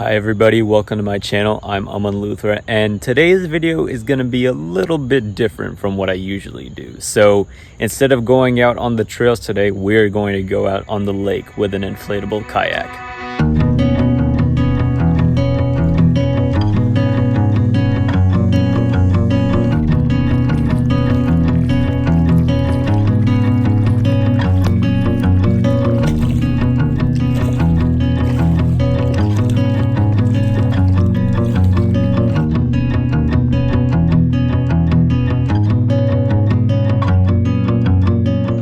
Hi everybody, welcome to my channel. I'm Aman Luthra, and today's video is going to be a little bit different from what I usually do. So instead of going out on the trails today, we're going to go out on the lake with an inflatable kayak.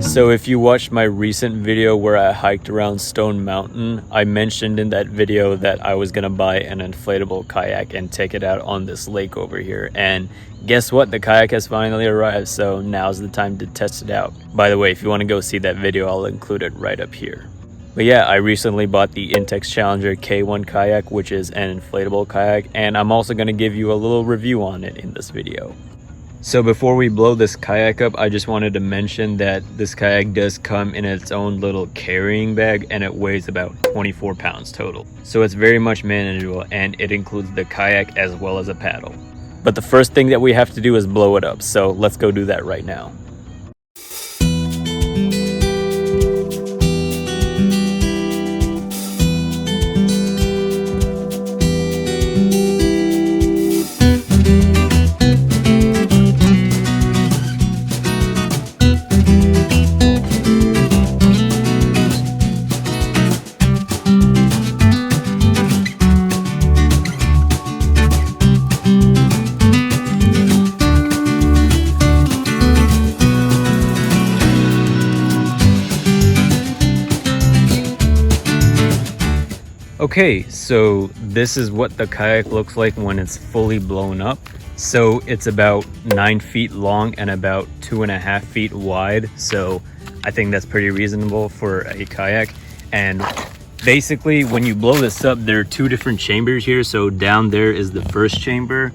So if you watched my recent video where I hiked around Stone Mountain, I mentioned in that video that I was gonna buy an inflatable kayak and take it out on this lake over here. And guess what? The kayak has finally arrived, so now's the time to test it out. By the way, if you wanna go see that video, I'll include it right up here. But yeah, I recently bought the Intex Challenger K1 Kayak, which is an inflatable kayak, and I'm also gonna give you a little review on it in this video. So before we blow this kayak up, I just wanted to mention that this kayak does come in its own little carrying bag, and it weighs about 24 pounds total. So it's very much manageable, and it includes the kayak as well as a paddle. But the first thing that we have to do is blow it up, so let's go do that right now. Okay, so this is what the kayak looks like when it's fully blown up. So it's about 9 feet long and about 2.5 feet wide. So I think that's pretty reasonable for a kayak. And basically when you blow this up, there are two different chambers here. So down there is the first chamber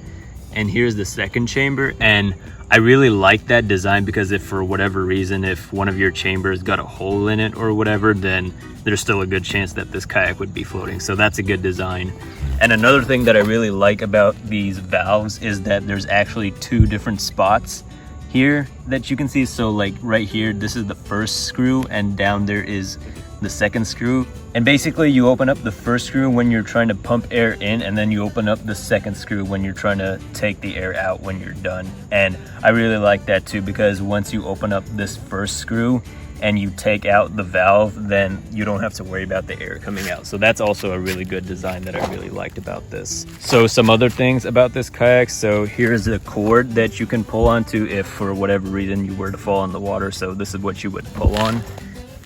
and here's the second chamber. And I really like that design because if for whatever reason, if one of your chambers got a hole in it or whatever, then there's still a good chance that this kayak would be floating. So that's a good design. And another thing that I really like about these valves is that there's actually two different spots here that you can see. So like right here, this is the first screw and down there is the second screw. And basically you open up the first screw when you're trying to pump air in, and then you open up the second screw when you're trying to take the air out when you're done. And I really like that too, because once you open up this first screw and you take out the valve, then you don't have to worry about the air coming out. So that's also a really good design that I really liked about this. So some other things about this kayak. So here's a cord that you can pull onto if for whatever reason you were to fall in the water. So this is what you would pull on.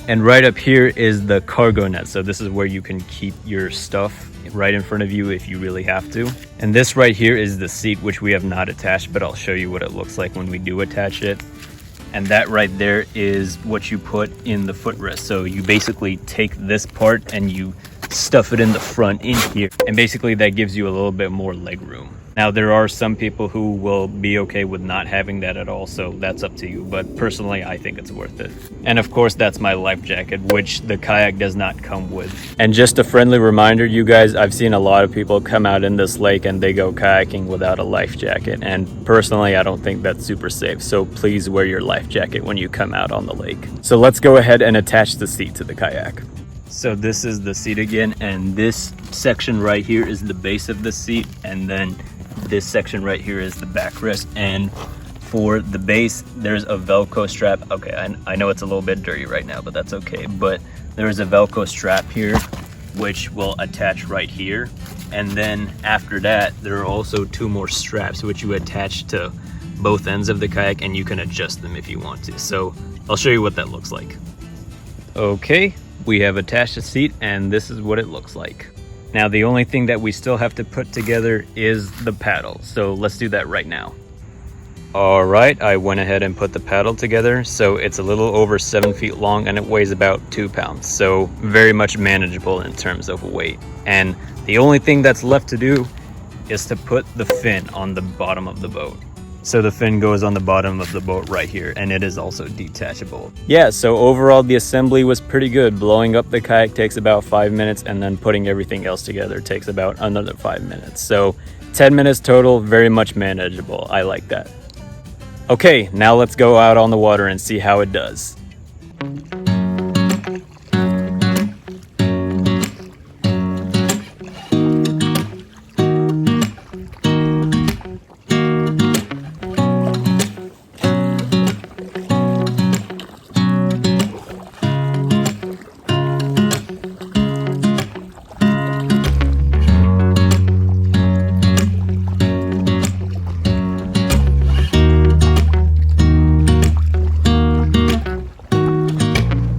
And right up here is the cargo net. So this is where you can keep your stuff right in front of you if you really have to. And this right here is the seat, which we have not attached, but I'll show you what it looks like when we do attach it. And that right there is what you put in the footrest. So you basically take this part and you stuff it in the front in here. And basically that gives you a little bit more leg room. Now there are some people who will be okay with not having that at all, so that's up to you. But personally, I think it's worth it. And of course, that's my life jacket, which the kayak does not come with. And just a friendly reminder, you guys, I've seen a lot of people come out in this lake and they go kayaking without a life jacket. And personally, I don't think that's super safe. So please wear your life jacket when you come out on the lake. So let's go ahead and attach the seat to the kayak. So this is the seat again, and this section right here is the base of the seat, and then this section right here is the backrest. And for the base, there's a Velcro strap. Okay, I know it's a little bit dirty right now, but that's okay. But there's a Velcro strap here, which will attach right here. And then after that, there are also two more straps, which you attach to both ends of the kayak, and you can adjust them if you want to. So I'll show you what that looks like. Okay, we have attached the seat, and this is what it looks like. Now, the only thing that we still have to put together is the paddle. So let's do that right now. All right, I went ahead and put the paddle together. So it's a little over 7 feet long and it weighs about 2 pounds. So very much manageable in terms of weight. And the only thing that's left to do is to put the fin on the bottom of the boat. So the fin goes on the bottom of the boat right here, and it is also detachable. Yeah, so overall the assembly was pretty good. Blowing up the kayak takes about 5 minutes, and then putting everything else together takes about another 5 minutes. So 10 minutes total, very much manageable. I like that. Okay, now let's go out on the water and see how it does.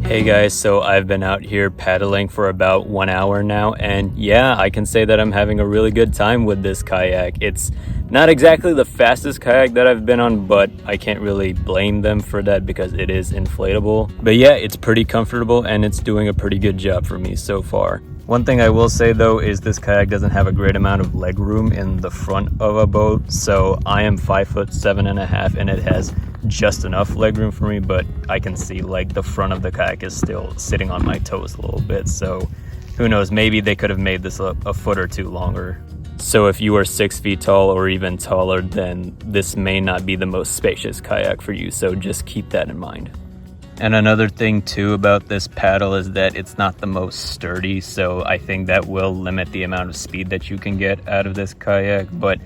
Hey guys, so I've been out here paddling for about 1 hour now, and yeah, I can say that I'm having a really good time with this kayak. It's not exactly the fastest kayak that I've been on, but I can't really blame them for that because it is inflatable. But yeah, it's pretty comfortable and it's doing a pretty good job for me so far. One thing I will say though is this kayak doesn't have a great amount of leg room in the front of a boat. So I am 5'7.5" and it has just enough leg room for me, but I can see like the front of the kayak is still sitting on my toes a little bit. So who knows, maybe they could have made this a foot or two longer. So if you are 6 feet tall or even taller, then this may not be the most spacious kayak for you. So just keep that in mind. And another thing too about this paddle is that it's not the most sturdy, so I think that will limit the amount of speed that you can get out of this kayak, but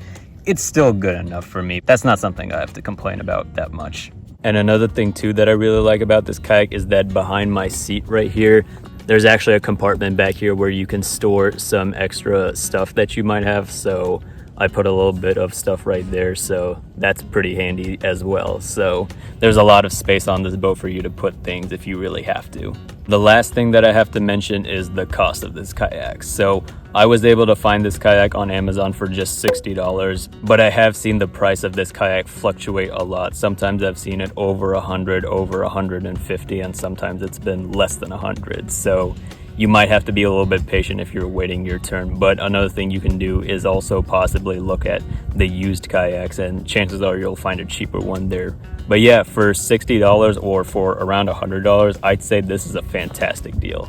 it's still good enough for me. That's not something I have to complain about that much. And another thing too that I really like about this kayak is that behind my seat right here, there's actually a compartment back here where you can store some extra stuff that you might have. So I put a little bit of stuff right there, so that's pretty handy as well. So there's a lot of space on this boat for you to put things if you really have to. The last thing that I have to mention is the cost of this kayak. So I was able to find this kayak on Amazon for just $60, but I have seen the price of this kayak fluctuate a lot. Sometimes I've seen it over 100, over 150, and sometimes it's been less than 100. So you might have to be a little bit patient if you're waiting your turn. But another thing you can do is also possibly look at the used kayaks, and chances are you'll find a cheaper one there. But yeah, for $60 or for around $100, I'd say this is a fantastic deal.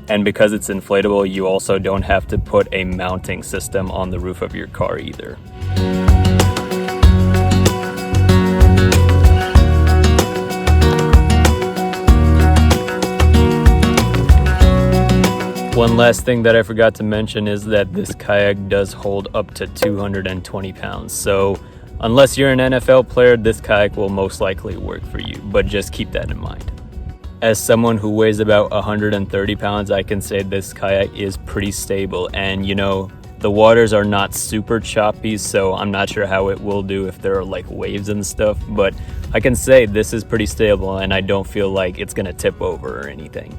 And because it's inflatable, you also don't have to put a mounting system on the roof of your car either. One last thing that I forgot to mention is that this kayak does hold up to 220 pounds. So unless you're an NFL player, this kayak will most likely work for you, but just keep that in mind. As someone who weighs about 130 pounds, I can say this kayak is pretty stable, and you know, the waters are not super choppy, so I'm not sure how it will do if there are like waves and stuff, but I can say this is pretty stable and I don't feel like it's gonna tip over or anything.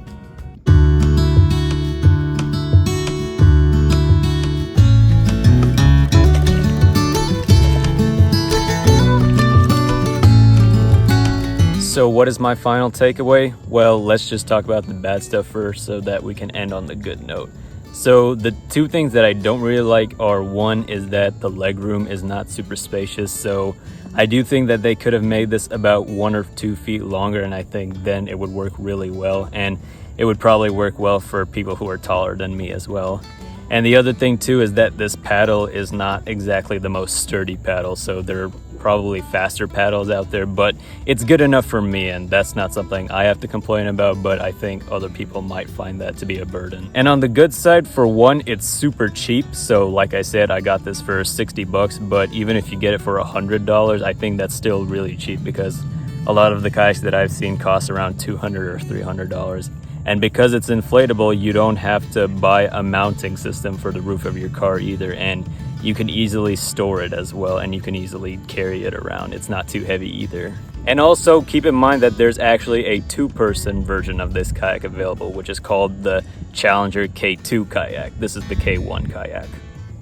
So what is my final takeaway? Well, let's just talk about the bad stuff first so that we can end on the good note. So the two things that I don't really like are, one is that the legroom is not super spacious. So I do think that they could have made this about 1 or 2 feet longer, and I think then it would work really well. And it would probably work well for people who are taller than me as well. And the other thing too is that this paddle is not exactly the most sturdy paddle, so there are probably faster paddles out there, but it's good enough for me, and that's not something I have to complain about, but I think other people might find that to be a burden. And on the good side, for one, it's super cheap. So like I said, I got this for 60 bucks, but even if you get it for $100, I think that's still really cheap, because a lot of the kayaks that I've seen cost around $200 or $300. And because it's inflatable, you don't have to buy a mounting system for the roof of your car either, and you can easily store it as well, and you can easily carry it around. It's not too heavy either. And also keep in mind that there's actually a 2-person version of this kayak available, which is called the Challenger K2 Kayak. This is the K1 Kayak.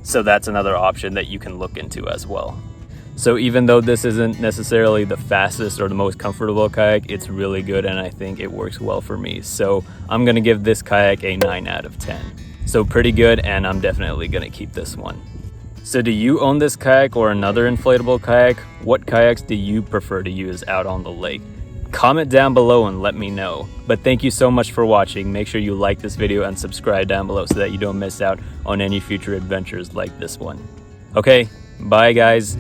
So that's another option that you can look into as well. So even though this isn't necessarily the fastest or the most comfortable kayak, it's really good, and I think it works well for me. So I'm gonna give this kayak a 9 out of 10. So pretty good, and I'm definitely gonna keep this one. So do you own this kayak or another inflatable kayak? What kayaks do you prefer to use out on the lake? Comment down below and let me know. But thank you so much for watching. Make sure you like this video and subscribe down below so that you don't miss out on any future adventures like this one. Okay, bye guys.